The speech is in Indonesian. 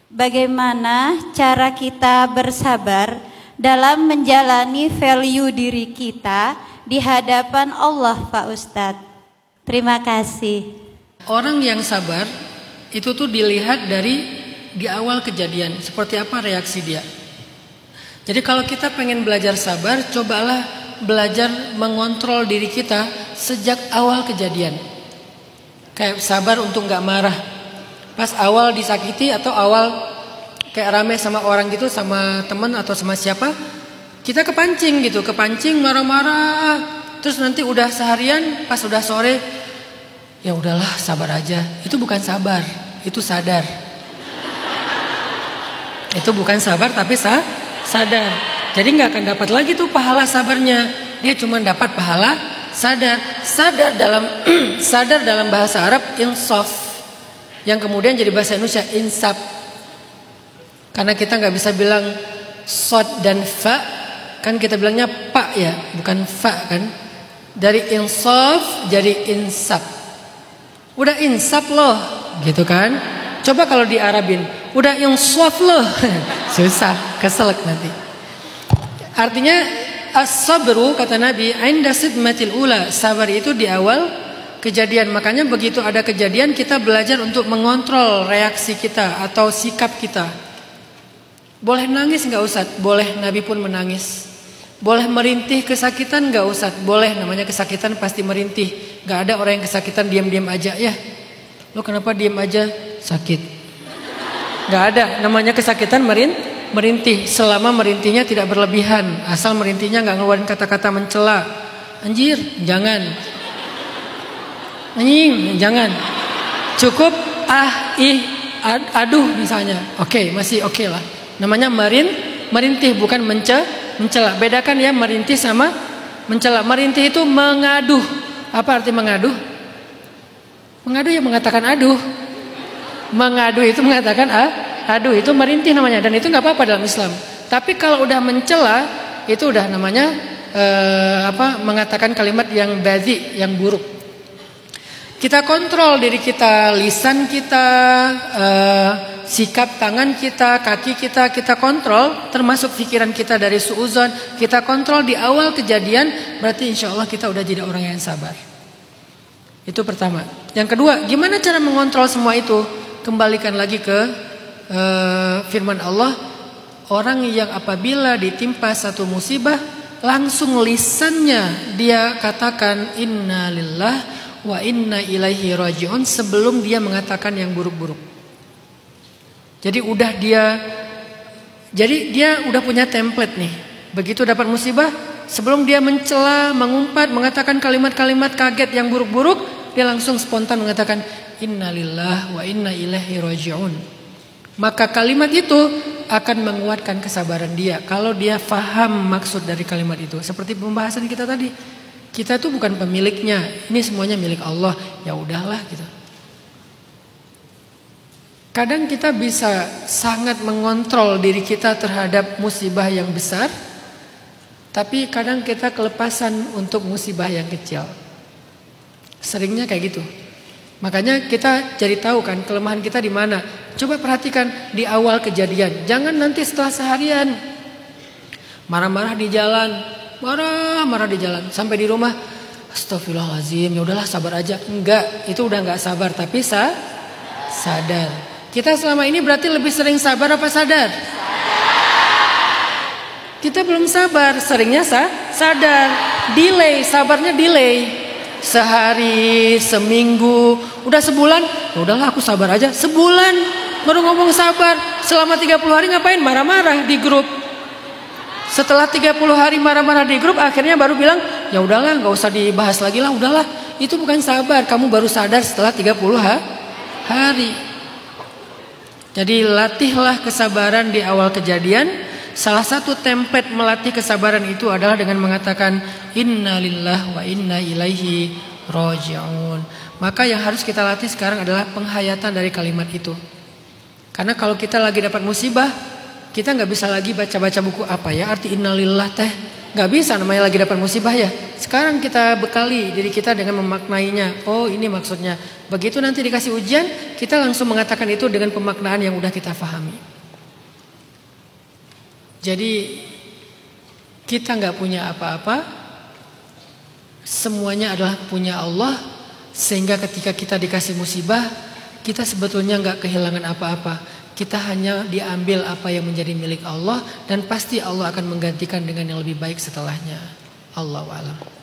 bagaimana cara kita bersabar dalam menjalani value diri kita di hadapan Allah, Pak Ustadz. Terima kasih. Orang yang sabar itu tuh dilihat dari di awal kejadian, seperti apa reaksi dia. Jadi kalau kita pengen belajar sabar, cobalah belajar mengontrol diri kita sejak awal kejadian. Kayak sabar untuk gak marah pas awal disakiti, atau awal kayak rame sama orang gitu, sama teman atau sama siapa, kita kepancing gitu, kepancing marah-marah. Terus nanti udah seharian, pas udah sore, ya udahlah sabar aja. Itu bukan sabar, itu sadar. Itu bukan sabar tapi sadar. Jadi nggak akan dapat lagi tuh pahala sabarnya. Dia cuma dapat pahala sadar. Sadar dalam bahasa Arab insaf, yang kemudian jadi bahasa Indonesia insaf. Karena kita nggak bisa bilang sod dan fa, kan kita bilangnya pa ya, bukan fa kan. Dari insaf jadi insaf. Udah insaf loh, gitu kan? Coba kalau di Arabin, udah insaf loh, susah, keselak nanti. Artinya as-sabru, kata Nabi, inda sidmatil ula, sabar itu di awal kejadian. Makanya begitu ada kejadian, kita belajar untuk mengontrol reaksi kita atau sikap kita. Boleh nangis nggak Ustaz? Boleh, Nabi pun menangis. Boleh merintih kesakitan nggak Ustaz? Boleh, namanya kesakitan pasti merintih. Nggak ada orang yang kesakitan diam-diam aja ya. Lo kenapa diam aja? Sakit. Nggak ada, namanya kesakitan merintih. Selama merintihnya tidak berlebihan, asal merintihnya nggak ngeluarin kata-kata mencela. Anjir, jangan. Anjing, jangan. Cukup aduh misalnya. Oke, masih oke lah. Namanya merintih, bukan mencela. Bedakan ya merintih sama mencela. Merintih itu mengaduh. Apa arti mengaduh? Mengaduh ya mengatakan aduh. Mengaduh itu mengatakan aduh, itu merintih namanya, dan itu nggak apa-apa dalam Islam. Tapi kalau udah mencela, itu udah namanya mengatakan kalimat yang badhi, yang buruk. Kita kontrol diri kita, lisan kita, sikap tangan kita, kaki kita, kita kontrol, termasuk pikiran kita dari suuzon, kita kontrol di awal kejadian, berarti insya Allah kita udah jadi orang yang sabar. Itu pertama. Yang kedua, gimana cara mengontrol semua itu? Kembalikan lagi ke firman Allah, orang yang apabila ditimpa satu musibah, langsung lisannya dia katakan inna lillah wa inna ilaihi raji'un sebelum dia mengatakan yang buruk-buruk. Jadi dia udah punya template nih. Begitu dapat musibah, sebelum dia mencela, mengumpat, mengatakan kalimat-kalimat kaget yang buruk-buruk, dia langsung spontan mengatakan innalillah wa inna ilaihi raji'un. Maka kalimat itu akan menguatkan kesabaran dia kalau dia faham maksud dari kalimat itu. Seperti pembahasan kita tadi, kita tuh bukan pemiliknya, ini semuanya milik Allah. Ya udahlah gitu. Kadang kita bisa sangat mengontrol diri kita terhadap musibah yang besar, tapi kadang kita kelepasan untuk musibah yang kecil. Seringnya kayak gitu. Makanya kita cari tahu kan kelemahan kita di mana. Coba perhatikan di awal kejadian. Jangan nanti setelah seharian marah-marah di jalan, marah di jalan, sampai di rumah astagfirullahaladzim, ya udahlah sabar aja. Enggak, itu udah enggak sabar, tapi sadar. Kita selama ini berarti lebih sering sabar apa sadar? Kita belum sabar, seringnya sadar. Delay, sabarnya delay. Sehari, seminggu, udah sebulan, ya udahlah aku sabar aja. Sebulan baru ngomong sabar. Selama 30 hari ngapain? Marah-marah di grup. Setelah 30 hari marah-marah di grup, akhirnya baru bilang, ya udahlah nggak usah dibahas lagi lah, udahlah. Itu bukan sabar, kamu baru sadar setelah 30 hari. Jadi latihlah kesabaran di awal kejadian. Salah satu template melatih kesabaran itu adalah dengan mengatakan inna lillah wa inna ilaihi raji'un. Maka yang harus kita latih sekarang adalah penghayatan dari kalimat itu. Karena kalau kita lagi dapat musibah, kita nggak bisa lagi baca-baca buku apa ya arti innalillah teh. Nggak bisa, namanya lagi dapat musibah ya. Sekarang kita bekali diri kita dengan memaknainya. Oh ini maksudnya Begitu nanti dikasih ujian, kita langsung mengatakan itu dengan pemaknaan yang udah kita pahami. Jadi kita nggak punya apa-apa, semuanya adalah punya Allah. Sehingga ketika kita dikasih musibah, kita sebetulnya nggak kehilangan apa-apa. Kita hanya diambil apa yang menjadi milik Allah, dan pasti Allah akan menggantikan dengan yang lebih baik setelahnya. Allahu a'lam.